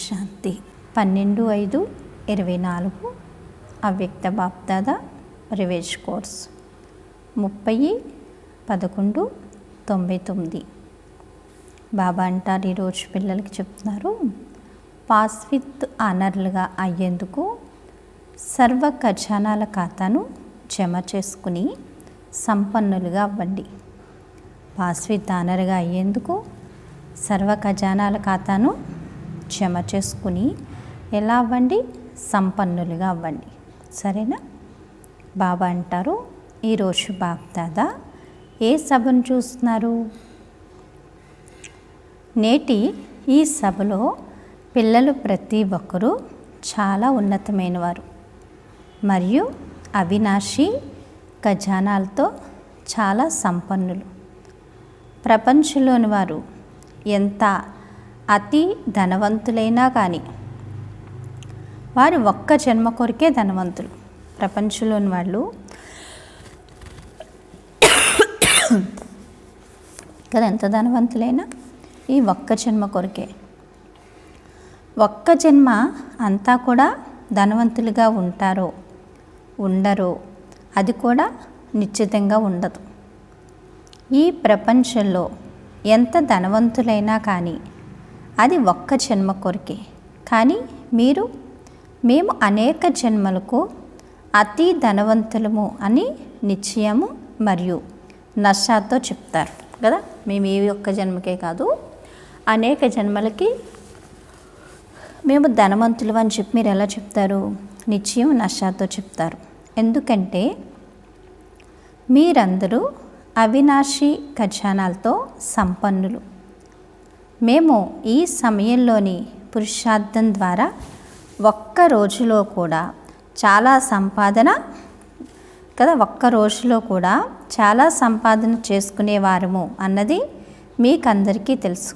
శాంతి 12/5/24 అవ్యక్త బాప్దాదా రివేజ్ కోర్స్ 30/11/99. బాబా అంటారు, ఈరోజు పిల్లలకి చెప్తున్నారు, పాస్ విత్ ఆనర్లుగా అయ్యేందుకు సర్వ ఖజానాల ఖాతాను జమ చేసుకుని సంపన్నులుగా అవ్వండి. పాస్ విత్ ఆనర్గా అయ్యేందుకు సర్వ ఖజానాల ఖాతాను జమ చేసుకుని ఎలా అవ్వండి? సంపన్నులుగా అవ్వండి. సరేనా? బాబా అంటారు, ఈరోజు బాప్దాదా ఏ సభను చూస్తున్నారు? నేటి ఈ సభలో పిల్లలు ప్రతి ఒక్కరూ చాలా ఉన్నతమైన వారు మరియు అవినాశి ఖజానాలతో చాలా సంపన్నులు. ప్రపంచంలోని వారు ఎంత అతి ధనవంతులైనా కానీ వారు ఒక్క జన్మ కొరికే ధనవంతులు. ప్రపంచంలోని వాళ్ళు కదా ఎంత ధనవంతులైనా ఈ ఒక్క జన్మ కొరికే. ఒక్క జన్మ అంతా కూడా ధనవంతులుగా ఉంటారో ఉండరో అది కూడా నిశ్చితంగా ఉండదు. ఈ ప్రపంచంలో ఎంత ధనవంతులైనా కానీ అది ఒక్క జన్మ కొరికే. కానీ మేము అనేక జన్మలకు అతి ధనవంతులము అని నిశ్చయము మరియు నషాతో చెప్తారు కదా. మేము ఏ ఒక్క జన్మకే కాదు, అనేక జన్మలకి మేము ధనవంతులు అని చెప్పి మీరు ఎలా చెప్తారు? నిశ్చయం నషాతో చెప్తారు. ఎందుకంటే మీరందరూ అవినాశి ఖజానాలతో సంపన్నులు. మేము ఈ సమయంలోని పురుషార్థం ద్వారా ఒక్క రోజులో కూడా చాలా సంపాదన కదా, ఒక్క రోజులో కూడా చాలా సంపాదన చేసుకునేవారము అన్నది మీకందరికీ తెలుసు.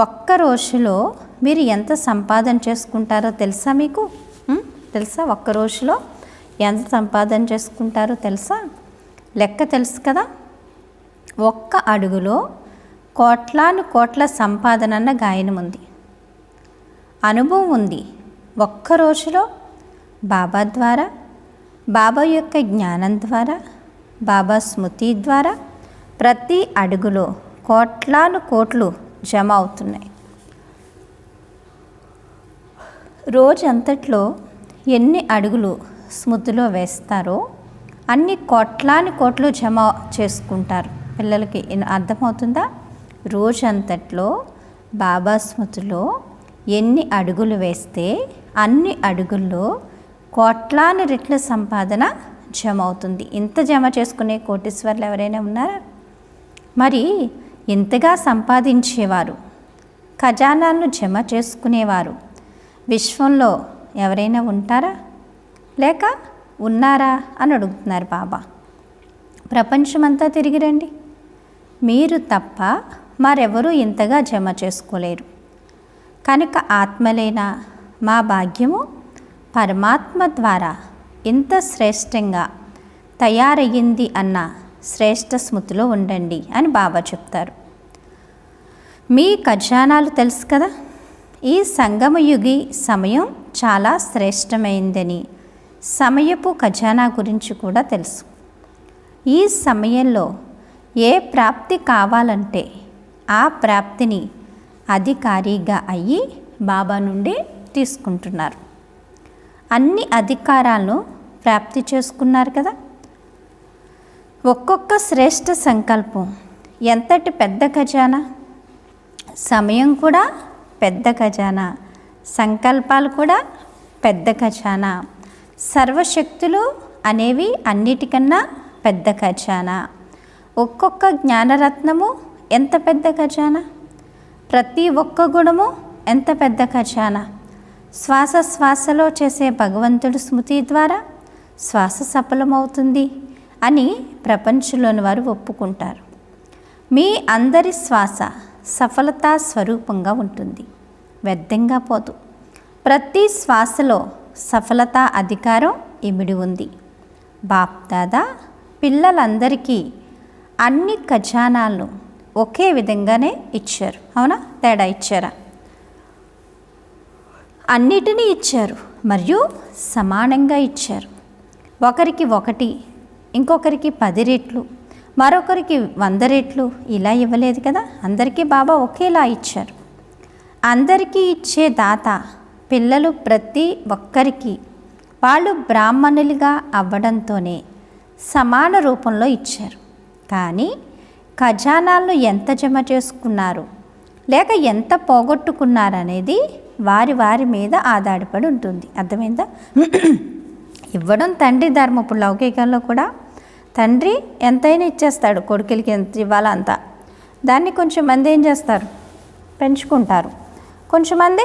ఒక్క రోజులో మీరు ఎంత సంపాదన చేసుకుంటారో తెలుసా? మీకు తెలుసా? ఒక్క రోజులో ఎంత సంపాదన చేసుకుంటారో తెలుసా? లెక్క తెలుసు కదా. ఒక్క అడుగులో కోట్లాను కోట్ల సంపాదన అన్న గాయనం ఉంది, అనుభవం ఉంది. ఒక్క రోజులో బాబా ద్వారా, బాబా యొక్క జ్ఞానం ద్వారా, బాబా స్మృతి ద్వారా ప్రతి అడుగులో కోట్లాను కోట్లు జమ అవుతున్నాయి. రోజంతట్లో ఎన్ని అడుగులు స్మృతిలో వేస్తారో అన్ని కోట్లాని కోట్లు జమ చేసుకుంటారు. పిల్లలకి అర్థమవుతుందా? రోజంతట్లో బాబా స్మృతిలో ఎన్ని అడుగులు వేస్తే అన్ని అడుగుల్లో కోట్లాని రెట్ల సంపాదన జమ అవుతుంది. ఇంత జమ చేసుకునే కోటీశ్వర్లు ఎవరైనా ఉన్నారా? మరి ఇంతగా సంపాదించేవారు, ఖజానాలను జమ చేసుకునేవారు విశ్వంలో ఎవరైనా ఉంటారా? లేక ఉన్నారా అని అడుగుతున్నారు బాబా. ప్రపంచమంతా తిరిగి రండి, మీరు తప్ప మరెవరూ ఇంతగా జమ చేసుకోలేరు. కనుక ఆత్మలైన మా భాగ్యము పరమాత్మ ద్వారా ఇంత శ్రేష్టంగా తయారయ్యింది అన్న శ్రేష్ఠ స్మృతిలో ఉండండి అని బాబా చెప్తారు. మీ ఖజానాలు తెలుసు కదా. ఈ సంగమయుగి సమయం చాలా శ్రేష్టమైందని సమయపు ఖజానా గురించి కూడా తెలుసు. ఈ సమయంలో ఏ ప్రాప్తి కావాలంటే ఆ ప్రాప్తిని అధికారిగా అయ్యి బాబా నుండి తీసుకుంటున్నారు. అన్ని అధికారాలను ప్రాప్తి చేసుకున్నారు కదా. ఒక్కొక్క శ్రేష్ఠ సంకల్పం ఎంతటి పెద్ద ఖజానా. సమయం కూడా పెద్ద ఖజానా, సంకల్పాలు కూడా పెద్ద ఖజానా, సర్వశక్తులు అనేవి అన్నిటికన్నా పెద్ద ఖజానా. ఒక్కొక్క జ్ఞానరత్నము ఎంత పెద్ద ఖజానా. ప్రతి ఒక్క గుణము ఎంత పెద్ద ఖజానా. శ్వాస శ్వాసలో చేసే భగవంతుడి స్మృతి ద్వారా శ్వాస సఫలమవుతుంది అని ప్రపంచంలోని వారు ఒప్పుకుంటారు. మీ అందరి శ్వాస సఫలతా స్వరూపంగా ఉంటుంది, వ్యర్థంగా పోదు. ప్రతి శ్వాసలో సఫలతా అధికారం ఇమిడి ఉంది. బాప్దాదా పిల్లలందరికీ అన్ని ఖజానాలను ఒకే విధంగానే ఇచ్చారు. అవునా? తేడా ఇచ్చారా? అన్నిటినీ ఇచ్చారు మరియు సమానంగా ఇచ్చారు. ఒకరికి 1, ఇంకొకరికి 10 రెట్లు, మరొకరికి 100 రెట్లు ఇలా ఇవ్వలేదు కదా. అందరికీ బాబా ఒకేలా ఇచ్చారు. అందరికీ ఇచ్చే దాత పిల్లలు ప్రతి ఒక్కరికి వాళ్ళు బ్రాహ్మణులుగా అవ్వడంతోనే సమాన రూపంలో ఇచ్చారు. కానీ ఖజానాలను ఎంత జమ చేసుకున్నారు లేక ఎంత పోగొట్టుకున్నారు అనేది వారి వారి మీద ఆధారపడి ఉంటుంది. అర్థమైందా? ఇవ్వడం తండ్రి ధర్మం. ఇప్పుడు లౌకికంలో కూడా తండ్రి ఎంతైనా ఇచ్చేస్తాడు, కొడుకులకి ఎంత ఇవ్వాలో అంత. దాన్ని కొంచెం మంది ఏం చేస్తారు, పెంచుకుంటారు. కొంచెమంది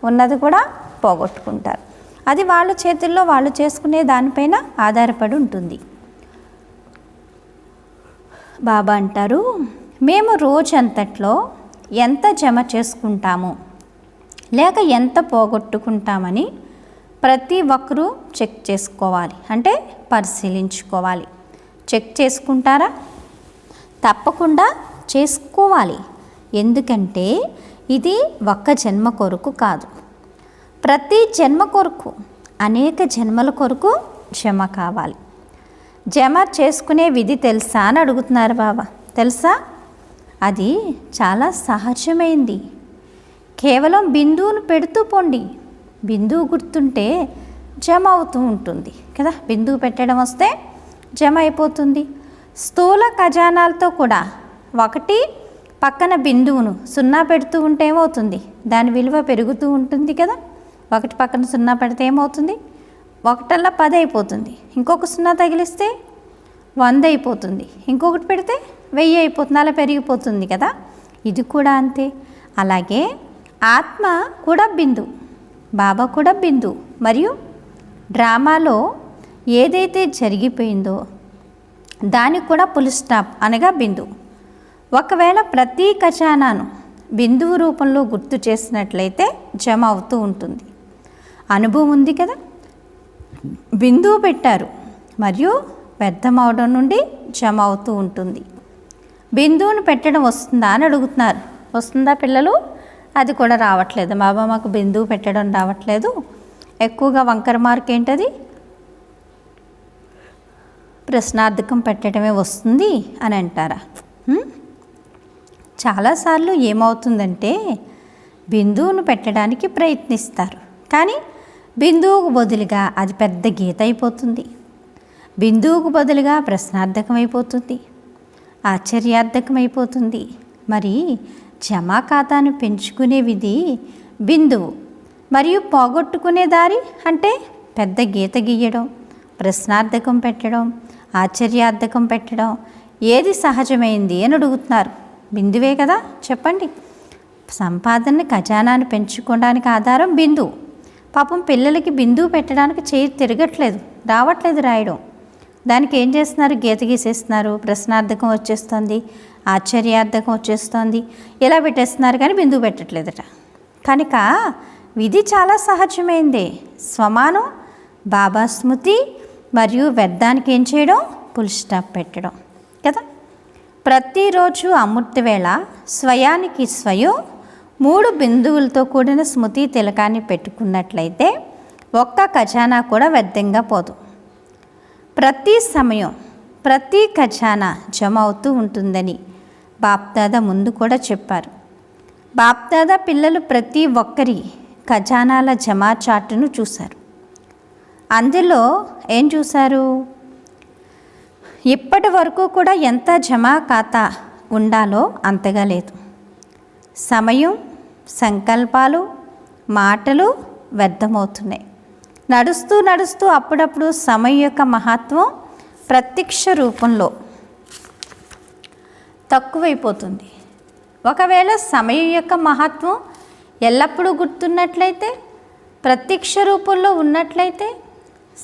ఉన్నది కూడా పోగొట్టుకుంటారు. అది వాళ్ళ చేతుల్లో వాళ్ళు చేసుకునే దానిపైన ఆధారపడి ఉంటుంది. బాబా అంటారు, మేము రోజంతట్లో ఎంత జమ చేసుకుంటాము లేక ఎంత పోగొట్టుకుంటామని ప్రతి ఒక్కరూ చెక్ చేసుకోవాలి, అంటే పరిశీలించుకోవాలి. చెక్ చేసుకుంటారా? తప్పకుండా చేసుకోవాలి. ఎందుకంటే ఇది ఒక్క జన్మ కొరకు కాదు, ప్రతి జన్మ కొరకు, అనేక జన్మల కొరకు జమ కావాలి. జమ చేసుకునే విధి తెలుసా అని అడుగుతున్నారు బాబా. తెలుసా? అది చాలా సహజమైంది. కేవలం బిందువును పెడుతూ పోండి. బిందువు గుర్తుంటే జమ అవుతూ ఉంటుంది కదా. బిందువు పెట్టడం వస్తే జమ అయిపోతుంది. స్థూల ఖజానాలతో కూడా 1 పక్కన బిందువును 0 పెడుతూ ఉంటే ఏమవుతుంది, దాని విలువ పెరుగుతూ ఉంటుంది కదా. 1 పక్కన 0 పెడితే ఏమవుతుంది, 1 10 అయిపోతుంది. ఇంకొక 0 తగిలిస్తే 100 అయిపోతుంది. ఇంకొకటి పెడితే 1000 అయిపోతుంది. అలా పెరిగిపోతుంది కదా. ఇది కూడా అంతే. అలాగే ఆత్మ కూడా బిందు, బాబా కూడా బిందు. మరియు డ్రామాలో ఏదైతే జరిగిపోయిందో దానికి కూడా ఫుల్ స్టాప్ అనగా బిందు. ఒకవేళ ప్రతి ఖజానాను బిందువు రూపంలో గుర్తు చేసినట్లయితే జమ అవుతూ ఉంటుంది. అనుభవం ఉంది కదా. బిందువు పెట్టారు మరియు వ్యర్థమవడం నుండి జమ అవుతూ ఉంటుంది. బిందువును పెట్టడం వస్తుందా అని అడుగుతున్నారు. వస్తుందా పిల్లలు? అది కూడా రావట్లేదు. బాబా మాకు బిందువు పెట్టడం రావట్లేదు, ఎక్కువగా వంకర మార్క్ ఏంటది, ప్రశ్నార్థకం పెట్టడమే వస్తుంది అని అంటారా? చాలాసార్లు ఏమవుతుందంటే బిందువును పెట్టడానికి ప్రయత్నిస్తారు, కానీ బిందువుకు బదులుగా అది పెద్ద గీత అయిపోతుంది. బిందువుకు బదులుగా ప్రశ్నార్థకం అయిపోతుంది, ఆశ్చర్యార్థకం అయిపోతుంది. మరి జమా ఖాతాను పెంచుకునే విధి బిందువు, మరియు పోగొట్టుకునే దారి అంటే పెద్ద గీత గీయడం, ప్రశ్నార్థకం పెట్టడం, ఆశ్చర్యార్థకం పెట్టడం. ఏది సహజమైంది అని అడుగుతున్నారు. బిందువే కదా. చెప్పండి. సంపాదన ఖజానాన్ని పెంచుకోవడానికి ఆధారం బిందువు. పాపం పిల్లలకి బిందువు పెట్టడానికి చేయి తిరగట్లేదు, రావట్లేదు రాయడం. దానికి ఏం చేస్తున్నారు, గీత గీసేస్తున్నారు, ప్రశ్నార్థకం వచ్చేస్తుంది, ఆశ్చర్యార్థకం వచ్చేస్తుంది, ఇలా పెట్టేస్తున్నారు కానీ బిందువు పెట్టట్లేదట. కనుక విధి చాలా సహజమైందే. స్వమానం, బాబా స్మృతి మరియు వ్యర్థానికి ఏం చేయడం, ఫుల్ స్టాప్ పెట్టడం కదా. ప్రతిరోజు అమృత వేళ స్వయానికి స్వయం 3 బిందువులతో కూడిన స్మృతి తిలకాన్ని పెట్టుకున్నట్లయితే ఒక్క ఖజానా కూడా వ్యర్థంగా పోదు. ప్రతి సమయం ప్రతి ఖజానా జమ అవుతూ ఉంటుందని బాప్దాదా ముందు కూడా చెప్పారు. బాప్దాదా పిల్లలు ప్రతి ఒక్కరి ఖజానాల జమా చార్టును చూశారు. అందులో ఏం చూశారు, ఇప్పటి వరకు కూడా ఎంత జమా ఖాతా ఉండాలో అంతగా లేదు. సమయం, సంకల్పాలు, మాటలు వ్యర్థమవుతున్నాయి. నడుస్తూ నడుస్తూ అప్పుడప్పుడు సమయం యొక్క మహత్వం ప్రత్యక్ష రూపంలో తక్కువైపోతుంది. ఒకవేళ సమయం యొక్క మహత్వం ఎల్లప్పుడూ గుర్తున్నట్లయితే, ప్రత్యక్ష రూపంలో ఉన్నట్లయితే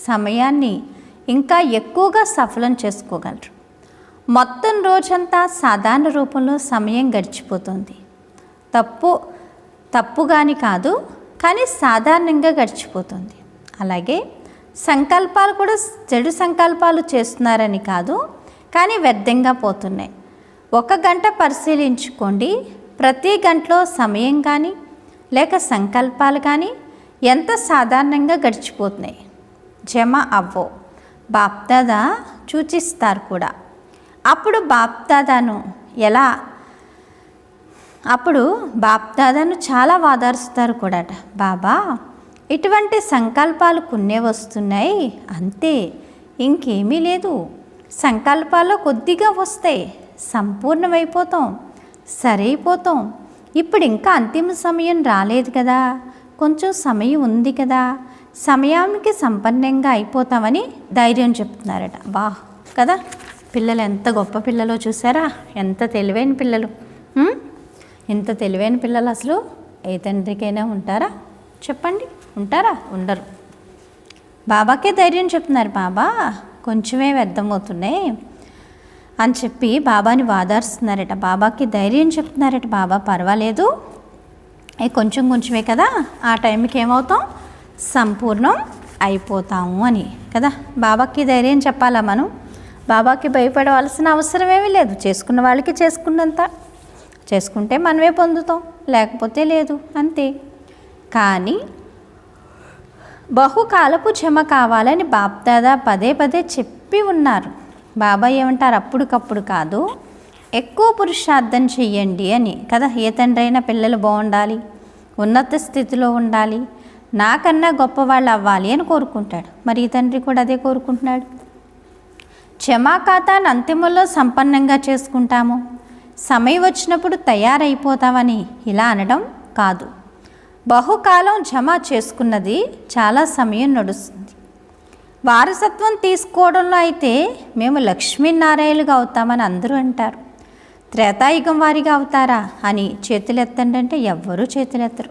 సమయాన్ని ఇంకా ఎక్కువగా సఫలం చేసుకోగలరు. మొత్తం రోజంతా సాధారణ రూపంలో సమయం గడిచిపోతుంది. తప్పుగాని కాదు, కానీ సాధారణంగా గడిచిపోతుంది. అలాగే సంకల్పాలు కూడా చెడు సంకల్పాలు చేస్తున్నారని కాదు, కానీ వ్యర్థంగా పోతున్నాయి. 1 గంట పరిశీలించుకోండి. ప్రతి గంటలో సమయం కానీ లేక సంకల్పాలు కానీ ఎంత సాధారణంగా గడిచిపోతున్నాయి, జమ అవ్వవు. బాప్దాదా సూచిస్తారు కూడా. అప్పుడు బాప్దాదాను చాలా వాదారుస్తారు కూడా. బాబా, ఇటువంటి సంకల్పాలు కొన్ని వస్తున్నాయి, అంతే, ఇంకేమీ లేదు. సంకల్పాలు కొద్దిగా వస్తాయి, సంపూర్ణమైపోతాం, సరైపోతాం. ఇప్పుడు ఇంకా అంతిమ సమయం రాలేదు కదా, కొంచెం సమయం ఉంది కదా, సమయానికి సంపన్నంగా అయిపోతామని ధైర్యం చెప్తున్నారట. కదా, పిల్లలు ఎంత గొప్ప పిల్లలో చూసారా, ఎంత తెలివైన పిల్లలు. ఇంత తెలివైన పిల్లలు అసలు ఏ తండ్రికైనా ఉంటారా చెప్పండి? ఉంటారా? ఉండరు. బాబాకే ధైర్యం చెప్తున్నారు, బాబా కొంచెమే వ్యర్థమవుతున్నాయి అని చెప్పి బాబాని వాదారుస్తున్నారట. బాబాకి ధైర్యం చెప్తున్నారట, బాబా పర్వాలేదు, కొంచెం కొంచెమే కదా, ఆ టైంకి ఏమవుతాం, సంపూర్ణం అయిపోతాము అని కదా. బాబాకి ధైర్యం చెప్పాలా మనం? బాబాకి భయపడవలసిన అవసరం ఏమీ లేదు. చేసుకున్న వాళ్ళకి చేసుకున్నంత చేసుకుంటే మనమే పొందుతాం, లేకపోతే లేదు, అంతే. కానీ బహుకాలపు జమ కావాలని బాప్దాదా పదే పదే చెప్పి ఉన్నారు. బాబా ఏమంటారు, అప్పటికప్పుడు కాదు, ఎక్కువ పురుషార్థం చెయ్యండి అని కదా. ఏ తండ్రి అయినా పిల్లలు బాగుండాలి, ఉన్నత స్థితిలో ఉండాలి, నాకన్నా గొప్పవాళ్ళు అవ్వాలి అని కోరుకుంటాడు. మరి ఈ తండ్రి కూడా అదే కోరుకుంటున్నాడు. జమా ఖాతాను అంతిమంలో సంపన్నంగా చేసుకుంటాము, సమయం వచ్చినప్పుడు తయారైపోతామని ఇలా అనడం కాదు. బహుకాలం జమ చేసుకున్నది చాలా సమయం నడుస్తుంది. వారసత్వం తీసుకోవడంలో అయితే మేము లక్ష్మీనారాయణులుగా అవుతామని అందరూ అంటారు. త్రేతాయుగం వారిగా అవుతారా అని చేతులెత్తండి అంటే ఎవ్వరూ చేతులెత్తరు.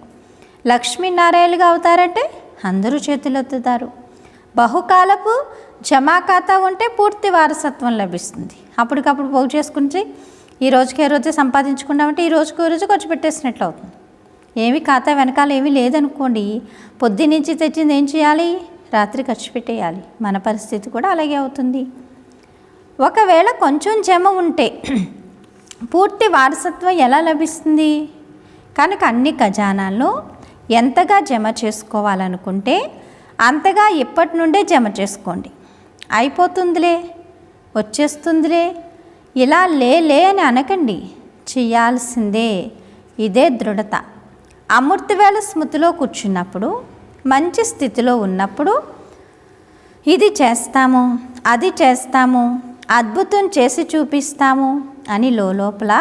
లక్ష్మీనారాయణులుగా అవుతారంటే అందరూ చేతులెత్తుతారు. బహుకాలపు జమా ఖాతా ఉంటే పూర్తి వారసత్వం లభిస్తుంది. అప్పటికప్పుడు పోగు చేసుకుంటే ఈ రోజుకి ఏ రోజు సంపాదించుకున్నామంటే ఈ రోజుకి రోజు ఖర్చు పెట్టేసినట్లు అవుతుంది. ఏమి ఖాతా వెనకాల ఏమీ లేదనుకోండి, పొద్దున్నుంచి తెచ్చింది ఏం చేయాలి, రాత్రి ఖర్చు పెట్టేయాలి. మన పరిస్థితి కూడా అలాగే అవుతుంది. ఒకవేళ కొంచెం జమ ఉంటే పూర్తి వారసత్వం ఎలా లభిస్తుంది? కనుక అన్ని ఖజానాల్లో ఎంతగా జమ చేసుకోవాలనుకుంటే అంతగా ఇప్పటి నుండే జమ చేసుకోండి. అయిపోతుందిలే, వచ్చేస్తుందిలే, ఇలా లే అని అనకండి, చేయాల్సిందే. ఇదే దృఢత. అమృతవేళ స్మృతిలో కూర్చున్నప్పుడు, మంచి స్థితిలో ఉన్నప్పుడు ఇది చేస్తాము, అది చేస్తాము, అద్భుతం చేసి చూపిస్తాము అని లోపల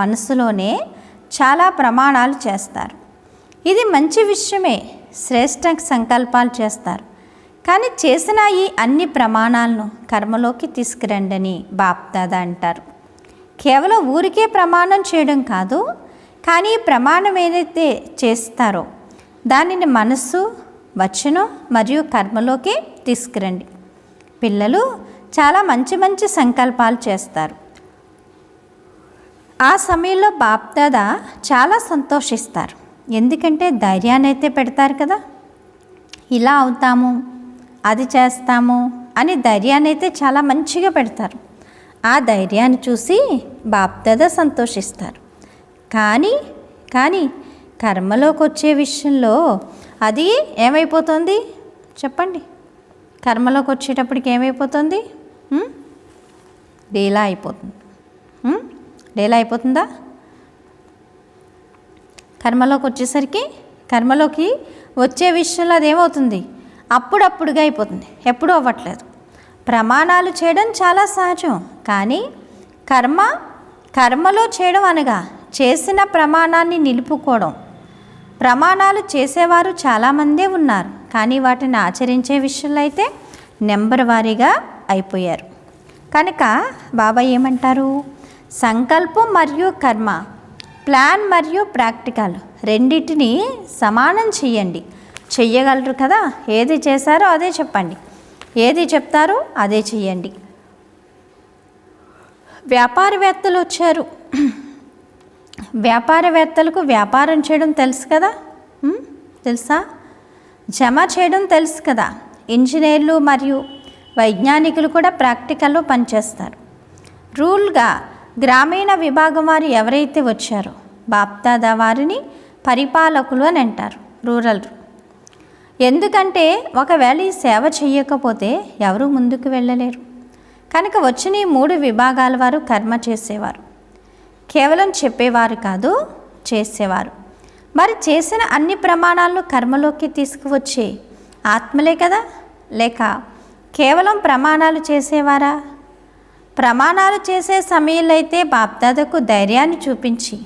మనసులోనే చాలా ప్రమాణాలు చేస్తారు. ఇది మంచి విషయమే, శ్రేష్ఠ సంకల్పాలు చేస్తారు. కానీ చేసిన ఈ అన్ని ప్రమాణాలను కర్మలోకి తీసుకురండి అని బాప్దాదా అంటారు. కేవలం ఊరికే ప్రమాణం చేయడం కాదు, కానీ ప్రమాణం ఏదైతే చేస్తారో దానిని మనస్సు, వచనం మరియు కర్మలోకి తీసుకురండి. పిల్లలు చాలా మంచి మంచి సంకల్పాలు చేస్తారు. ఆ సమయంలో బాప్దాదా చాలా సంతోషిస్తారు. ఎందుకంటే ధైర్యాన్ని అయితే పెడతారు కదా, ఇలా అవుతాము, అది చేస్తాము అని ధైర్యాన్ని అయితే చాలా మంచిగా పెడతారు. ఆ ధైర్యాన్ని చూసి బాప్దాదా సంతోషిస్తారు. కానీ కర్మలోకి వచ్చే విషయంలో అది ఏమైపోతుంది చెప్పండి? కర్మలోకి వచ్చేటప్పటికి ఏమైపోతుంది? డేలా అయిపోతుంది. డేలా అయిపోతుందా? కర్మలోకి వచ్చే విషయంలో అదేమవుతుంది? అప్పుడప్పుడుగా అయిపోతుంది, ఎప్పుడూ అవ్వట్లేదు. ప్రమాణాలు చేయడం చాలా సహజం, కానీ కర్మలో చేయడం అనగా చేసిన ప్రమాణాన్ని నిలుపుకోవడం. ప్రమాణాలు చేసేవారు చాలామందే ఉన్నారు, కానీ వాటిని ఆచరించే విషయంలో అయితే నెంబర్ వారీగా అయిపోయారు. కనుక బాబా ఏమంటారు? సంకల్పం మరియు కర్మ, ప్లాన్ మరియు ప్రాక్టికల్ రెండింటిని సమానం చేయండి. చెయ్యగలరు కదా? ఏది చేశారో అదే చెప్పండి, ఏది చెప్తారో అదే చెయ్యండి. వ్యాపారవేత్తలు వచ్చారు. వ్యాపారవేత్తలకు వ్యాపారం చేయడం తెలుసు కదా, తెలుసా? జమ చేయడం తెలుసు కదా. ఇంజనీర్లు మరియు వైజ్ఞానికులు కూడా ప్రాక్టికల్లో పనిచేస్తారు. రూల్గా గ్రామీణ విభాగం వారు ఎవరైతే వచ్చారో బాప్దాదా వారిని పరిపాలకులు అని అంటారు, రూరల్. ఎందుకంటే ఒకవేళ ఈ సేవ చేయకపోతే ఎవరు ముందుకు వెళ్ళలేరు. కనుక వచ్చిన ఈ 3 విభాగాల వారు కర్మ చేసేవారు. కేవలం చెప్పేవారు కాదు, చేసేవారు. మరి చేసిన అన్ని ప్రమాణాలను కర్మలోకి తీసుకువచ్చే ఆత్మలే కదా, లేక కేవలం ప్రమాణాలు చేసేవారా? ప్రమాణాలు చేసే సమయంలో అయితే బాప్దాదకు ధైర్యాన్ని చూపించి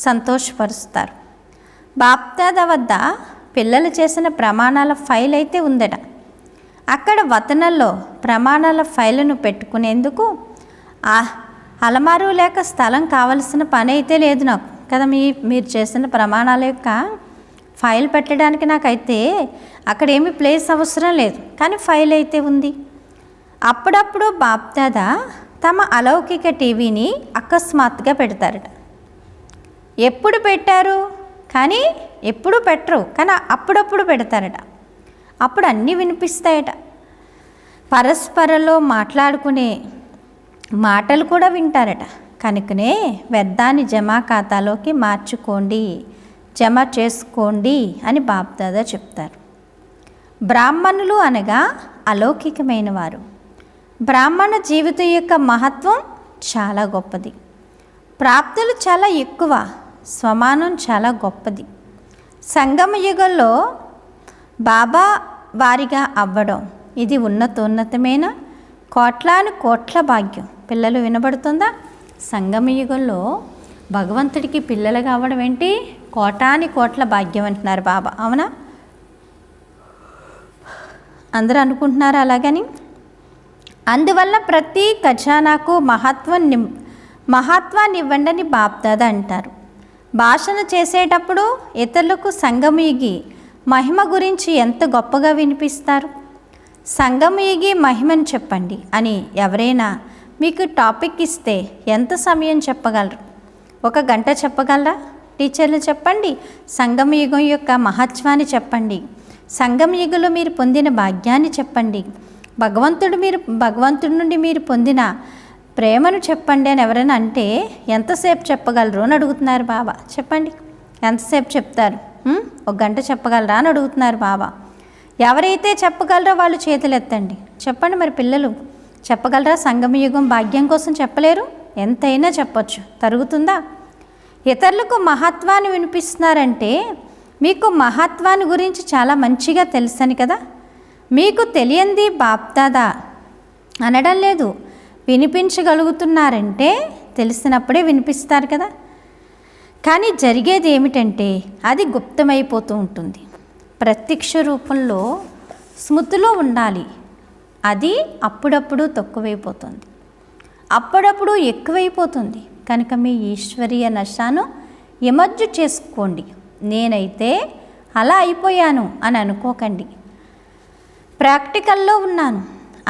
సంతోషపరుస్తారు. బాప్దాదా వద్ద పిల్లలు చేసిన ప్రమాణాల ఫైల్ అయితే ఉందట. అక్కడ వతనంలో ప్రమాణాల ఫైలును పెట్టుకునేందుకు అలమారు లేక స్థలం కావలసిన పని అయితే లేదు నాకు కదా. మీరు చేసిన ప్రమాణాల యొక్క ఫైల్ పెట్టడానికి నాకైతే అక్కడ ఏమీ ప్లేస్ అవసరం లేదు, కానీ ఫైల్ అయితే ఉంది. అప్పుడప్పుడు బాప్దాదా తమ అలౌకిక టీవీని అకస్మాత్తుగా పెడతారట. ఎప్పుడు పెట్టారు కానీ ఎప్పుడు పెట్టరు, కానీ అప్పుడప్పుడు పెడతారట. అప్పుడు అన్నీ వినిపిస్తాయట. పరస్పరలో మాట్లాడుకునే మాటలు కూడా వింటారట. కనుకనే వ్యర్థాన్ని జమా ఖాతాలోకి మార్చుకోండి, జమ చేసుకోండి అని బాప్దాదా చెప్తారు. బ్రాహ్మణులు అనగా అలౌకికమైన వారు. బ్రాహ్మణ జీవితం యొక్క మహత్వం చాలా గొప్పది. ప్రాప్తులు చాలా ఎక్కువ, స్వమానం చాలా గొప్పది. సంగమ యుగంలో బాబా వారిగా అవ్వడం ఇది ఉన్నతమైన కోట్ల భాగ్యం. పిల్లలు వినబడుతుందా? సంగమ యుగంలో భగవంతుడికి పిల్లలు కావడం ఏంటి? కోట్ల భాగ్యం అంటున్నారు బాబా. అవునా? అందరూ అనుకుంటున్నారు అలాగని. అందువల్ల ప్రతి ఖజానాకు మహత్వాన్ని ఇవ్వండి బాప్దాదా అంటారు. భాషణ చేసేటప్పుడు ఇతరులకు సంగమయుగి మహిమ గురించి ఎంత గొప్పగా వినిపిస్తారు. సంగమయుగి మహిమను చెప్పండి అని ఎవరైనా మీకు టాపిక్ ఇస్తే ఎంత సమయం చెప్పగలరు? 1 గంట చెప్పగలరా? టీచర్లు చెప్పండి, సంగమయుగం యొక్క మహత్వాన్ని చెప్పండి, సంగమయుగంలో మీరు పొందిన భాగ్యాన్ని చెప్పండి, భగవంతుడి నుండి మీరు పొందిన ప్రేమను చెప్పండి అని ఎవరైనా అంటే ఎంతసేపు చెప్పగలరు అని అడుగుతున్నారు బాబా. చెప్పండి, ఎంతసేపు చెప్తారు? 1 గంట చెప్పగలరా అని అడుగుతున్నారు బాబా. ఎవరైతే చెప్పగలరో వాళ్ళు చేతులు ఎత్తండి. చెప్పండి, మరి పిల్లలు చెప్పగలరా? సంగమయుగం భాగ్యం కోసం చెప్పలేరు? ఎంతైనా చెప్పొచ్చు, తరుగుతుందా? ఇతరులకు మహత్వాన్ని వినిపిస్తున్నారంటే మీకు మహత్వాన్ని గురించి చాలా మంచిగా తెలుసని కదా. మీకు తెలియంది బాప్దాదా అనడం లేదు. వినిపించగలుగుతున్నారంటే తెలిసినప్పుడే వినిపిస్తారు కదా. కానీ జరిగేది ఏమిటంటే అది గుప్తమైపోతూ ఉంటుంది. ప్రత్యక్ష రూపంలో స్మృతిలో ఉండాలి. అది అప్పుడప్పుడు తక్కువైపోతుంది, అప్పుడప్పుడు ఎక్కువైపోతుంది. కనుక మీ ఈశ్వరీయ నశాను ఎమర్జు చేసుకోండి. నేనైతే అలా అయిపోయాను అని అనుకోకండి. ప్రాక్టికల్లో ఉన్నాను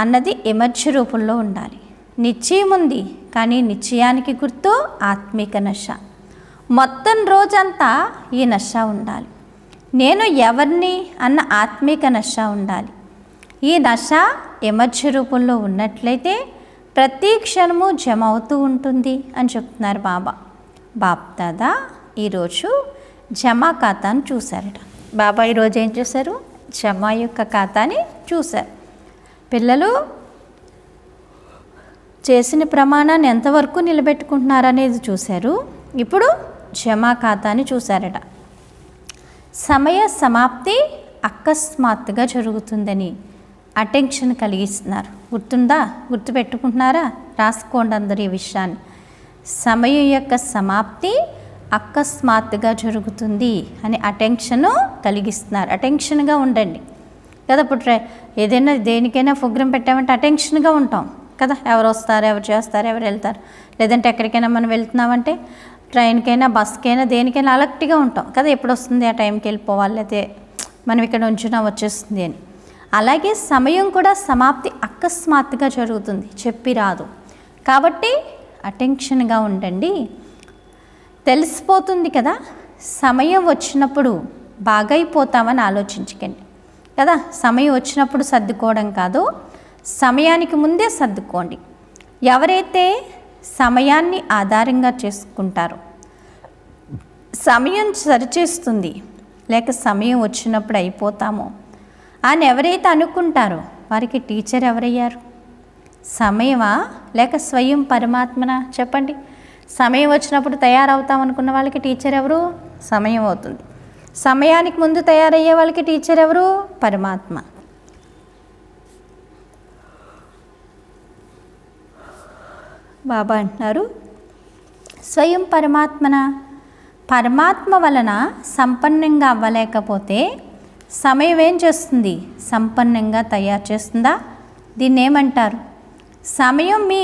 అన్నది ఎమర్జీ రూపంలో ఉండాలి. నిశ్చయం ఉంది, కానీ నిశ్చయానికి గుర్తు ఆత్మిక నశ. మొత్తం రోజంతా ఈ నశ ఉండాలి. నేను ఎవరిని అన్న ఆత్మిక నశ ఉండాలి. ఈ నశ ఎమర్జీ రూపంలో ఉన్నట్లయితే ప్రతి క్షణము జమ అవుతూ ఉంటుంది అని చెప్తున్నారు బాబా. బాప్దాదా ఈరోజు జమా ఖాతాను చూశారట. బాబా ఈరోజు ఏం చూశారు? జమా యొక్క ఖాతాని చూశారు. పిల్లలు చేసిన ప్రమాణాన్ని ఎంతవరకు నిలబెట్టుకుంటున్నారనేది చూశారు. ఇప్పుడు జమా ఖాతాని చూశారట. సమయ సమాప్తి అకస్మాత్తుగా జరుగుతుందని అటెన్షన్ కలిగిస్తున్నారు. గుర్తుందా? గుర్తుపెట్టుకుంటున్నారా? రాసుకోండి అందరు ఈ విషయాన్ని. సమయం యొక్క సమాప్తి అకస్మాత్తుగా జరుగుతుంది అని అటెన్షన్ కలిగిస్తున్నారు. అటెన్షన్గా ఉండండి కదా. ఇప్పుడు ఏదైనా దేనికైనా ప్రోగ్రాం పెట్టామంటే అటెన్షన్గా ఉంటాం కదా. ఎవరు వస్తారు, ఎవరు చేస్తారు, ఎవరు వెళ్తారు, లేదంటే ఎక్కడికైనా మనం వెళ్తున్నామంటే ట్రైన్కైనా బస్కైనా దేనికైనా అలర్ట్గా ఉంటాం కదా. ఎప్పుడు వస్తుంది, ఆ టైంకి వెళ్ళిపోవాలి, అయితే మనం ఇక్కడ ఉంచున్నా వచ్చేస్తుంది అని. అలాగే సమయం కూడా సమాప్తి అకస్మాత్తుగా జరుగుతుంది, చెప్పి రాదు. కాబట్టి అటెన్షన్గా ఉండండి. తెలిసిపోతుంది కదా. సమయం వచ్చినప్పుడు బాగైపోతామని ఆలోచించకండి కదా. సమయం వచ్చినప్పుడు సర్దుకోవడం కాదు, సమయానికి ముందే సర్దుకోండి. ఎవరైతే సమయాన్ని ఆధారంగా చేసుకుంటారో సమయం సరిచేస్తుంది, లేక సమయం వచ్చినప్పుడు అయిపోతామో అని ఎవరైతే అనుకుంటారో వారికి టీచర్ ఎవరయ్యారు? సమయమా లేక స్వయం పరమాత్మనా? చెప్పండి. సమయం వచ్చినప్పుడు తయారవుతాం అనుకున్న వాళ్ళకి టీచర్ ఎవరు? సమయం అవుతుంది. సమయానికి ముందు తయారయ్యే వాళ్ళకి టీచర్ ఎవరు? పరమాత్మ. బాబా అంటున్నారు, స్వయం పరమాత్మన. పరమాత్మ వలన సంపన్నంగా అవ్వలేకపోతే సమయం ఏం చేస్తుంది? సంపన్నంగా తయారు చేస్తుందా? దీన్ని ఏమంటారు? సమయం మీ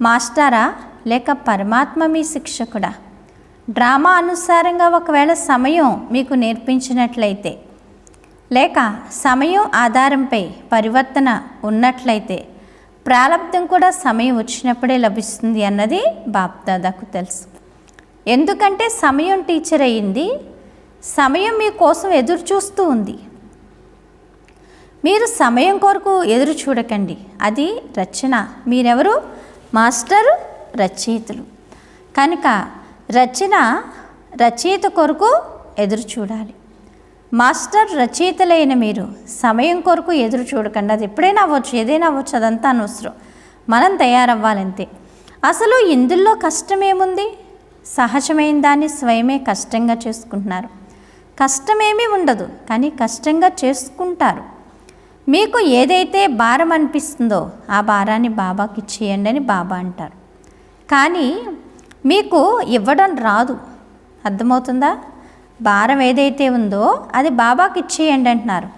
మాస్టరా లేక పరమాత్మ మీ శిక్షకుడా? డ్రామా అనుసారంగా ఒకవేళ సమయం మీకు నేర్పించినట్లయితే, లేక సమయం ఆధారంపై పరివర్తన ఉన్నట్లయితే ప్రారంధం కూడా సమయం వచ్చినప్పుడే లభిస్తుంది అన్నది బాప్దాదాకు తెలుసు. ఎందుకంటే సమయం టీచర్ అయ్యింది. సమయం మీకోసం ఎదురు చూస్తూ ఉంది. మీరు సమయం కొరకు ఎదురు చూడకండి, అది రచన. మీరెవరు? మాస్టర్, రచయితలు. కనుక రచయిత కొరకు ఎదురు చూడాలి. మాస్టర్ రచయితలైన మీరు సమయం కొరకు ఎదురు చూడకండి. అది ఎప్పుడైనా అవ్వచ్చు, ఏదైనా అవ్వచ్చు, అదంతా అనవసరం. మనం తయారవ్వాలంతే. అసలు ఇందులో కష్టమేముంది? సహజమైన దాన్ని స్వయమే కష్టంగా చేసుకుంటున్నారు. కష్టమేమీ ఉండదు, కానీ కష్టంగా చేసుకుంటారు. మీకు ఏదైతే భారం అనిపిస్తుందో ఆ భారాన్ని బాబాకి ఇచ్చేయండి అని బాబా అంటారు. కానీ మీకు ఇవ్వడం రాదు. అర్థమవుతుందా? భారం ఏదైతే ఉందో అది బాబాకి ఇచ్చేయండి అంటున్నారు,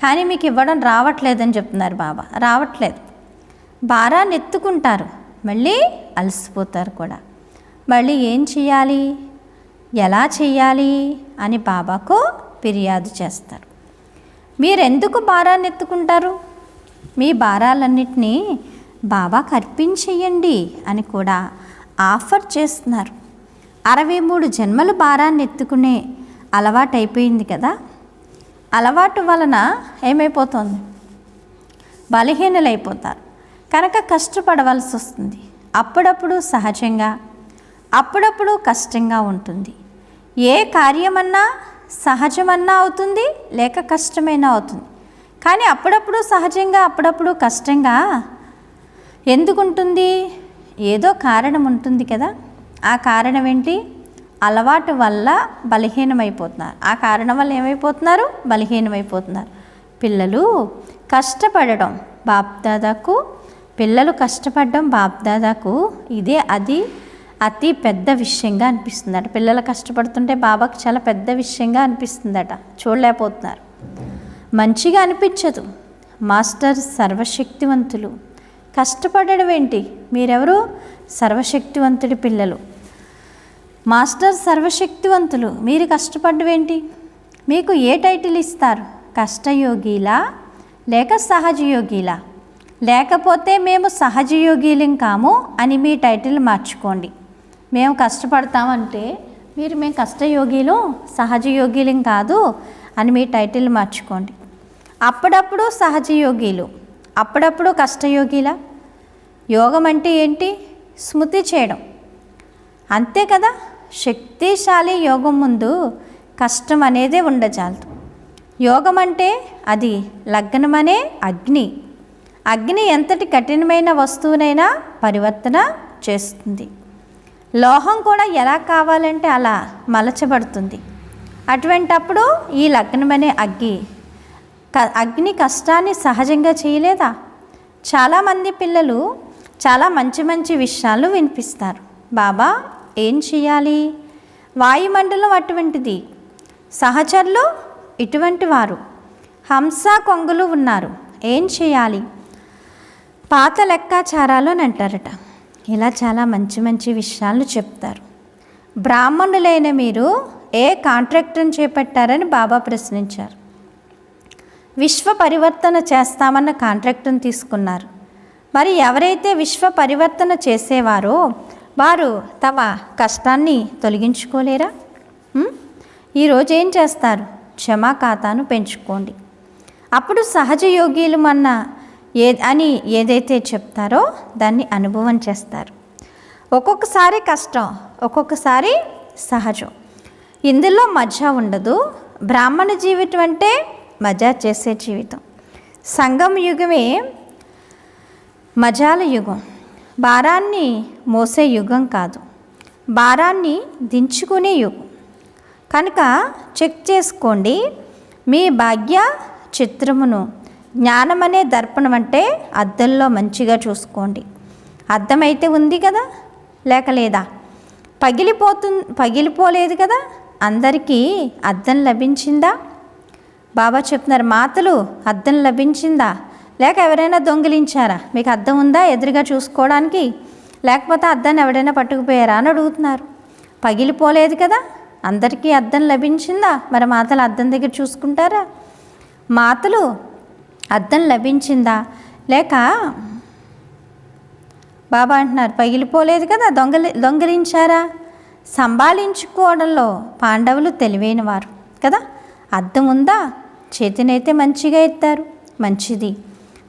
కానీ మీకు ఇవ్వడం రావట్లేదని చెప్తున్నారు బాబా. రావట్లేదు. భారాన్ని ఎత్తుకుంటారు, మళ్ళీ అలసిపోతారు కూడా. మళ్ళీ ఏం చేయాలి, ఎలా చేయాలి అని బాబాకు ఫిర్యాదు చేస్తారు. మీరెందుకు భారాన్ని ఎత్తుకుంటారు? మీ భారాలన్నిటినీ బాబాకు అర్పించేయండి అని కూడా ఆఫర్ చేస్తున్నారు. 63 జన్మల భారాన్ని ఎత్తుకునే అలవాటు అయిపోయింది కదా. అలవాటు వలన ఏమైపోతుంది? బలహీనలైపోతారు. కనుక కష్టపడవలసి వస్తుంది. అప్పుడప్పుడు సహజంగా, అప్పుడప్పుడు కష్టంగా ఉంటుంది. ఏ కార్యమన్నా సహజమన్నా అవుతుంది, లేక కష్టమైనా అవుతుంది. కానీ అప్పుడప్పుడు సహజంగా, అప్పుడప్పుడు కష్టంగా ఎందుకు ఉంటుంది? ఏదో కారణం ఉంటుంది కదా. ఆ కారణం ఏంటి? అలవాటు వల్ల బలహీనమైపోతున్నారు. ఆ కారణం వల్ల ఏమైపోతున్నారు? బలహీనమైపోతున్నారు. పిల్లలు కష్టపడడం బాప్దాదాకు, పిల్లలు కష్టపడడం బాప్దాదాకు అది అతి పెద్ద విషయంగా అనిపిస్తుందట. పిల్లలు కష్టపడుతుంటే బాబాకు చాలా పెద్ద విషయంగా అనిపిస్తుందట. చూడలేకపోతున్నారు. మంచిగా అనిపించదు. మాస్టర్ సర్వశక్తివంతులు. కష్టపడడం ఏంటి? మీరెవరు? సర్వశక్తివంతుడి పిల్లలు. మాస్టర్ సర్వశక్తివంతులు. మీరు కష్టపడడం ఏంటి? మీకు ఏ టైటిల్ ఇస్తారు? కష్టయోగిలా లేక సహజయోగిలా? లేకపోతే మేము సహజయోగిలం కాము అని మీ టైటిల్ మార్చుకోండి. మేము కష్టపడతామంటే మేము కష్టయోగిలో సహజయోగిలం కాదు అని మీ టైటిల్ మార్చుకోండి. అప్పుడప్పుడు సహజయోగిలు, అప్పుడప్పుడు కష్టయోగిలా? యోగం అంటే ఏంటి? స్మృతి చేయడం, అంతే కదా. శక్తిశాలి యోగం ముందు కష్టం అనేదే ఉండజాలదు. యోగం అంటే అది లగ్నమనే అగ్ని. అగ్ని ఎంతటి కఠినమైన వస్తువునైనా పరివర్తన చేస్తుంది. లోహం కూడా ఎలా కావాలంటే అలా మలచబడుతుంది. అటువంటప్పుడు ఈ లగ్నమనే అగ్ని కష్టాన్ని సహజంగా చేయలేదా? చాలామంది పిల్లలు చాలా మంచి మంచి విషయాలు వినిపిస్తారు. బాబా ఏం చేయాలి? వాయుమండలం అటువంటిది, సహచరులు ఇటువంటి వారు, హంస కొంగులు ఉన్నారు, ఏం చేయాలి? పాత లెక్కాచారాలు అని అంటారట. ఇలా చాలా మంచి మంచి విషయాలు చెప్తారు. బ్రాహ్మణులైన మీరు ఏ కాంట్రాక్ట్ని చేపట్టారని బాబా ప్రశ్నించారు. విశ్వ పరివర్తన చేస్తామన్న కాంట్రాక్ట్ని తీసుకున్నారు. మరి ఎవరైతే విశ్వ పరివర్తన చేసేవారో వారు తమ కష్టాన్ని తొలగించుకోలేరా? ఈరోజు ఏం చేస్తారు? క్షమా ఖాతాను పెంచుకోండి. అప్పుడు సహజయోగిలు అని ఏదైతే చెప్తారో దాన్ని అనుభవం చేస్తారు. ఒక్కొక్కసారి కష్టం, ఒక్కొక్కసారి సహజం. ఇందులో మజా ఉండదు. బ్రాహ్మణ జీవితం అంటే మజా చేసే జీవితం. సంగం యుగమే మజాల యుగం. భారాన్ని మోసే యుగం కాదు, భారాన్ని దించుకునే యుగం. కనుక చెక్ చేసుకోండి మీ భాగ్య చిత్రమును. జ్ఞానం అనే దర్పణం అంటే అద్దంలో మంచిగా చూసుకోండి. అద్దం అయితే ఉంది కదా, లేక లేదా? పగిలిపోలేదు కదా? అందరికీ అద్దం లభించిందా? బాబా చెప్తున్నారు, మాతలు అద్దం లభించిందా? లేక ఎవరైనా దొంగిలించారా? మీకు అద్దం ఉందా ఎదురుగా చూసుకోవడానికి? లేకపోతే అద్దాన్ని ఎవరైనా పట్టుకుపోయారా అని అడుగుతున్నారు. పగిలిపోలేదు కదా, అందరికీ అద్దం లభించిందా? మరి మాతలు అద్దం దగ్గర చూసుకుంటారా? మాతలు అద్దం లభించిందా? లేక బాబా అంటున్నారు పగిలిపోలేదు కదా, దొంగిలించారా? సంభాళించుకోవడంలో పాండవులు తెలివైన వారు కదా. అద్దం ఉందా? చేతినైతే మంచిగా ఎత్తారు, మంచిది.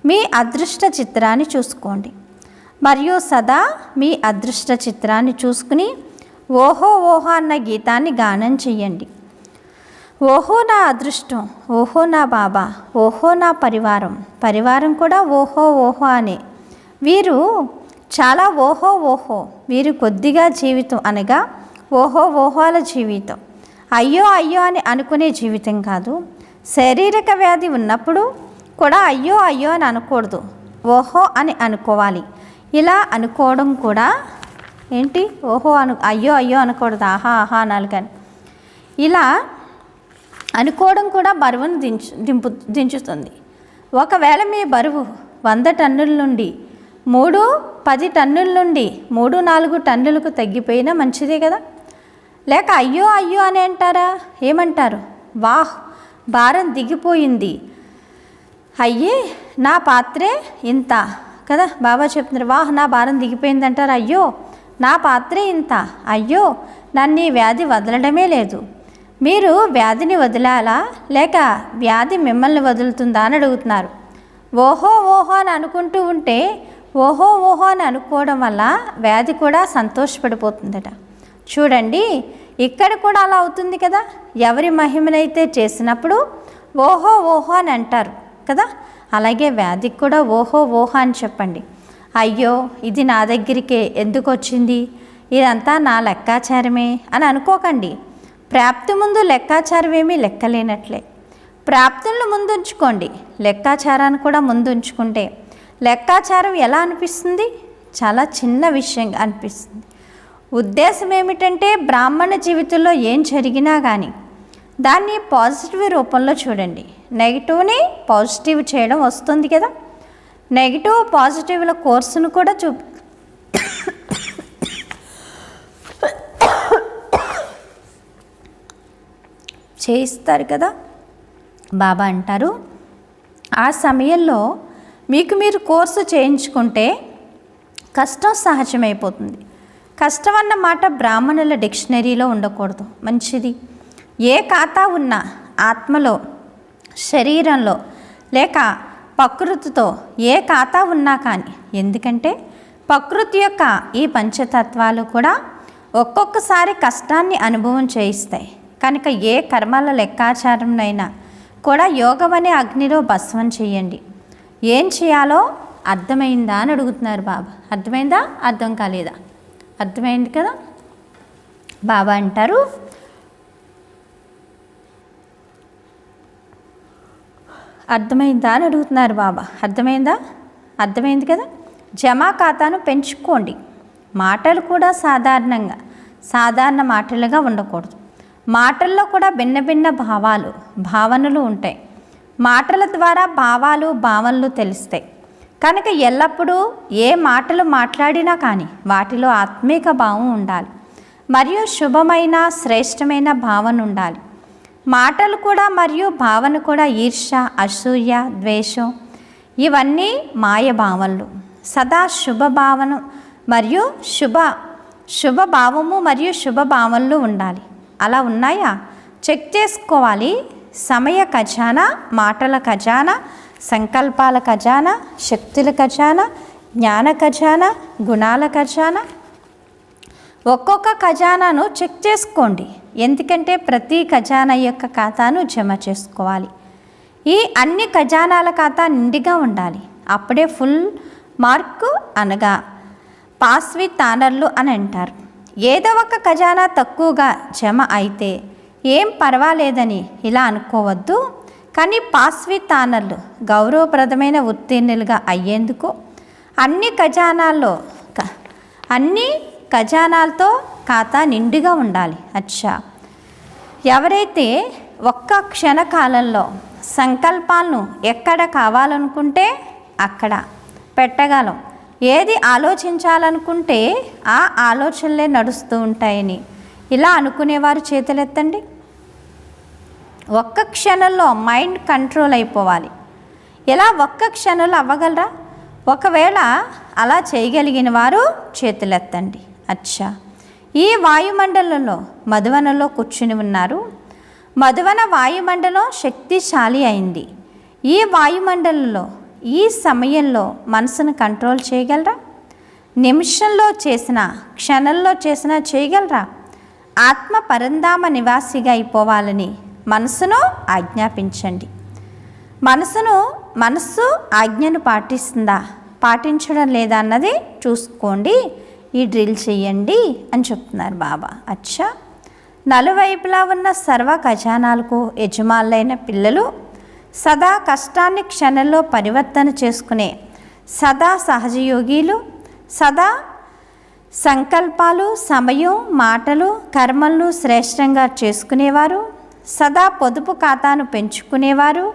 మీ అదృష్ట చిత్రాన్ని చూసుకోండి మరియు సదా మీ అదృష్ట చిత్రాన్ని చూసుకుని ఓహో ఓహో అన్న గీతాన్ని గానం చెయ్యండి. ఓహో నా అదృష్టం, ఓహో నా బాబా, ఓహో నా పరివారం కూడా ఓహో ఓహో అనే. వీరు చాలా ఓహో ఓహో. వీరు కొద్దిగా జీవితం అనగా ఓహో ఓహోల జీవితం. అయ్యో అయ్యో అని అనుకునే జీవితం కాదు. శారీరక వ్యాధి ఉన్నప్పుడు కూడా అయ్యో అయ్యో అని అనకూడదు, ఓహో అని అనుకోవాలి. ఇలా అనుకోవడం కూడా ఏంటి? ఓహో అయ్యో అయ్యో అనకూడదు, ఆహా ఆహా అనాలి. కానీ ఇలా అనుకోవడం కూడా బరువును దించుతుంది. ఒకవేళ మీ బరువు 100 టన్నుల నుండి 10 టన్నుల నుండి 3-4 టన్నులకు తగ్గిపోయినా మంచిదే కదా. లేక అయ్యో అయ్యో అని అంటారా? ఏమంటారు? వాహ్ భారం దిగిపోయింది, అయ్యే నా పాత్రే ఇంత కదా. బాబా చెప్తున్నారు వాహ్ నా భారం దిగిపోయింది అంటారు. అయ్యో నా పాత్రే ఇంత, అయ్యో నన్ను ఈ వ్యాధి వదలడమే లేదు. మీరు వ్యాధిని వదిలాలా లేక వ్యాధి మిమ్మల్ని వదులుతుందా అని అడుగుతున్నారు. ఓహో ఓహో అని అనుకుంటూ ఉంటే ఓహో ఓహో అని అనుకోవడం వల్ల వ్యాధి కూడా సంతోషపడిపోతుందట. చూడండి ఇక్కడ కూడా అలా అవుతుంది కదా. ఎవరి మహిమనైతే చేసినప్పుడు ఓహో ఓహో అని అంటారు కదా. అలాగే వ్యాధికి కూడా ఓహో ఓహో అని చెప్పండి. అయ్యో ఇది నా దగ్గరికే ఎందుకు వచ్చింది, ఇదంతా నా లెక్కాచారమే అని అనుకోకండి. ప్రాప్తి ముందు లెక్కాచారం ఏమీ లెక్కలేనట్లే. ప్రాప్తులను ముందుంచుకోండి, లెక్కాచారాన్ని కూడా ముందుంచుకుంటే లెక్కాచారం ఎలా అనిపిస్తుంది? చాలా చిన్న విషయంగా అనిపిస్తుంది. ఉద్దేశం ఏమిటంటే బ్రాహ్మణ జీవితంలో ఏం జరిగినా కానీ దాన్ని పాజిటివ్ రూపంలో చూడండి. నెగిటివ్ని పాజిటివ్ చేయడం వస్తుంది కదా. నెగిటివ్ పాజిటివ్ల కోర్సును కూడా చేయిస్తారు కదా. బాబా అంటారు ఆ సమయంలో మీకు మీరు కోర్సు చేయించుకుంటే కష్టం సహజమైపోతుంది. కష్టం అన్న మాట బ్రాహ్మణుల డిక్షనరీలో ఉండకూడదు, మంచిది. ఏ ఖాతా ఉన్నా ఆత్మలో, శరీరంలో లేక ప్రకృతితో ఏ ఖాతా ఉన్నా కానీ, ఎందుకంటే ప్రకృతి యొక్క ఈ పంచతత్వాలు కూడా ఒక్కొక్కసారి కష్టాన్ని అనుభవం చేయిస్తాయి. కనుక ఏ కర్మల లెక్కాచారంనైనా కూడా యోగం అనే అగ్నిలో భస్మం చేయండి. ఏం చేయాలో అర్థమైందా అని అడుగుతున్నారు బాబా. అర్థమైందా? అర్థం కాలేదా? అర్థమైంది కదా. బాబా అంటారు అర్థమైందా అని అడుగుతున్నారు బాబా. అర్థమైందా? అర్థమైంది కదా. జమా ఖాతాను పెంచుకోండి. మాటలు కూడా సాధారణ మాటలుగా ఉండకూడదు. మాటల్లో కూడా భిన్న భిన్న భావనలు ఉంటాయి. మాటల ద్వారా భావనలు తెలుస్తాయి. కనుక ఎల్లప్పుడూ ఏ మాటలు మాట్లాడినా కానీ వాటిలో ఆత్మీక భావం ఉండాలి మరియు శుభమైన శ్రేష్టమైన భావన ఉండాలి. మాటలు కూడా మరియు భావన కూడా ఈర్ష్య, అసూయ, ద్వేషం ఇవన్నీ మాయ భావనలు. సదా శుభభావన మరియు శుభభావము మరియు శుభభావనలు ఉండాలి. అలా ఉన్నాయా చెక్ చేసుకోవాలి. సమయ ఖజానా, మాటల ఖజానా, సంకల్పాల ఖజానా, శక్తుల ఖజానా, జ్ఞాన ఖజానా, గుణాల ఖజానా, ఒక్కొక్క ఖజానాను చెక్ చేసుకోండి. ఎందుకంటే ప్రతి ఖజానా యొక్క ఖాతాను జమ చేసుకోవాలి. ఈ అన్ని ఖజానాల ఖాతా నిండుగా ఉండాలి. అప్పుడే ఫుల్ మార్కు అనగా పాస్ విత్ ఆనర్లు అని అంటారు. ఏదో ఒక ఖజానా తక్కువగా జమ అయితే ఏం పర్వాలేదని ఇలా అనుకోవద్దు. కానీ పాస్ విత్ ఆనర్లు గౌరవప్రదమైన ఉత్తీర్ణులుగా అయ్యేందుకు అన్ని ఖజానాలతో ఖాతా నిండుగా ఉండాలి. అచ్చా, ఎవరైతే ఒక్క క్షణకాలంలో సంకల్పాలను ఎక్కడ కావాలనుకుంటే అక్కడ పెట్టగలం, ఏది ఆలోచించాలనుకుంటే ఆ ఆలోచనలే నడుస్తూ ఉంటాయని ఇలా అనుకునేవారు చేతులెత్తండి. ఒక్క క్షణంలో మైండ్ కంట్రోల్ అయిపోవాలి. ఎలా ఒక్క క్షణంలో అవ్వగలరా? ఒకవేళ అలా చేయగలిగిన వారు చేతులెత్తండి. అచ్చా, ఈ వాయుమండలంలో మధువనలో కూర్చుని ఉన్నారు. మధువన వాయుమండలం శక్తిశాలి అయింది. ఈ వాయుమండలంలో ఈ సమయంలో మనసును కంట్రోల్ చేయగలరా? నిమిషంలో చేసిన, క్షణంలో చేసిన చేయగలరా? ఆత్మ పరంధామ నివాసిగా అయిపోవాలని మనసును ఆజ్ఞాపించండి. మనస్సు ఆజ్ఞను పాటిస్తుందా, పాటించడం లేదా అన్నది చూసుకోండి. ఈ డ్రిల్ చేయండి అని చెప్తున్నారు బాబా. అచ్చా, నలువైపులా ఉన్న సర్వ ఖజానాలకు యజమానులైన పిల్లలు సదా కష్టాన్ని క్షణంలో పరివర్తన చేసుకునే సదా సహజయోగిలు, సదా సంకల్పాలు, సమయం, మాటలు, కర్మలను శ్రేష్టంగా చేసుకునేవారు, సదా పొదుపు ఖాతాను పెంచుకునేవారు,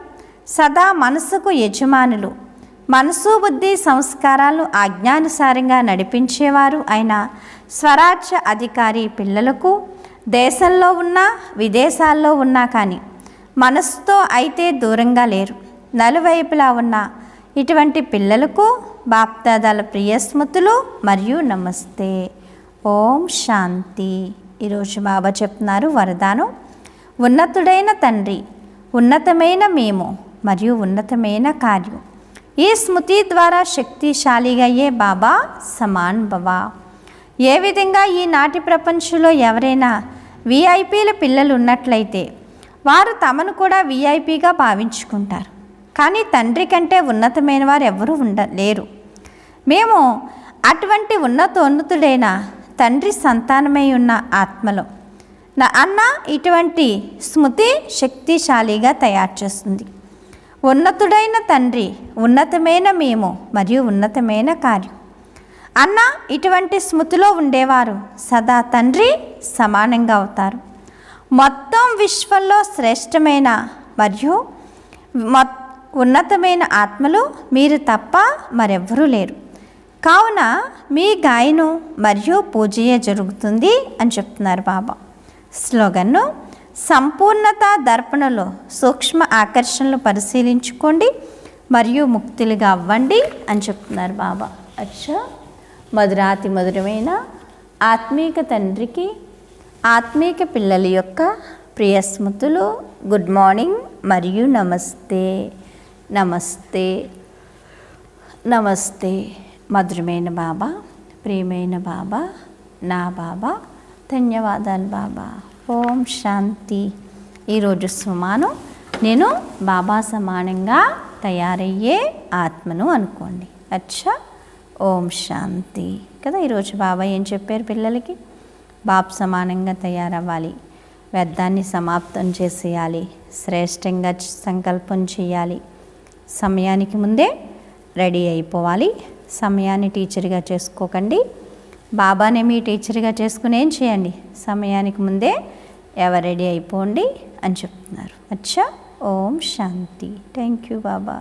సదా మనసుకు యజమానులు, మనసు బుద్ధి సంస్కారాలను ఆజ్ఞానుసారంగా నడిపించేవారు అయిన స్వరాజ్య అధికారి పిల్లలకు దేశంలో ఉన్నా విదేశాల్లో ఉన్నా కానీ మనసుతో అయితే దూరంగా లేరు. నలువైపులా ఉన్న ఇటువంటి పిల్లలకు బాప్దాదాల ప్రియ స్మృతులు మరియు నమస్తే. ఓం శాంతి. ఈరోజు బాబా చెప్తున్నారు వరదానం. ఉన్నతుడైన తండ్రి, ఉన్నతమైన మేము మరియు ఉన్నతమైన కార్యం. ఈ స్మృతి ద్వారా శక్తిశాలిగా అయ్యే బాబా సమాన్ భవ. ఏ విధంగా ఈనాటి ప్రపంచంలో ఎవరైనా విఐపీల పిల్లలు ఉన్నట్లయితే వారు తమను కూడా విఐపీగా భావించుకుంటారు. కానీ తండ్రి కంటే ఉన్నతమైన వారు ఎవరూ లేరు. మేము అటువంటి ఉన్నతుడైన తండ్రి సంతానమై ఉన్న ఆత్మలో అన్న ఇటువంటి స్మృతి శక్తిశాలిగా తయారు చేస్తుంది. ఉన్నతుడైన తండ్రి, ఉన్నతమైన మేము మరియు ఉన్నతమైన కార్యం అన్న ఇటువంటి స్మృతిలో ఉండేవారు సదా తండ్రి సమానంగా అవుతారు. మొత్తం విశ్వంలో శ్రేష్టమైన మరియు ఉన్నతమైన ఆత్మలు మీరు తప్ప మరెవ్వరూ లేరు. కావున మీ గాయను మరియు పూజయే జరుగుతుంది అని చెప్తున్నారు బాబా. స్లోగన్ను సంపూర్ణత దర్పణలో సూక్ష్మ ఆకర్షణలు పరిశీలించుకోండి మరియు ముక్తులుగా అవ్వండి అని చెప్తున్నారు బాబా. అచ్చా, మధురాతి మధురమైన ఆత్మీక తండ్రికి ఆత్మీక పిల్లల యొక్క ప్రియ స్మృతులు. గుడ్ మార్నింగ్ మరియు నమస్తే. నమస్తే నమస్తే. మధురమైన బాబా, ప్రియమైన బాబా, నా బాబా, ధన్యవాదాలు బాబా. ఓం శాంతి. ఈరోజు సుమానం నేను బాబా సమానంగా తయారయ్యే ఆత్మను అనుకోండి. అచ్చా, ఓం శాంతి కదా. ఈరోజు బాబా ఏం చెప్పారు పిల్లలకి? బాబ్ సమానంగా తయారవ్వాలి, వ్యర్థాన్ని సమాప్తం చేసేయాలి, శ్రేష్టంగా సంకల్పం చేయాలి, సమయానికి ముందే రెడీ అయిపోవాలి. సమయాన్ని టీచర్గా చేసుకోకండి, బాబానే మీ టీచర్గా చేసుకుని ఏం చేయండి, సమయానికి ముందే ఎవరు రెడీ అయిపోండి అని చెప్తున్నారు. అచ్చా, ఓం శాంతి. Thank you Baba.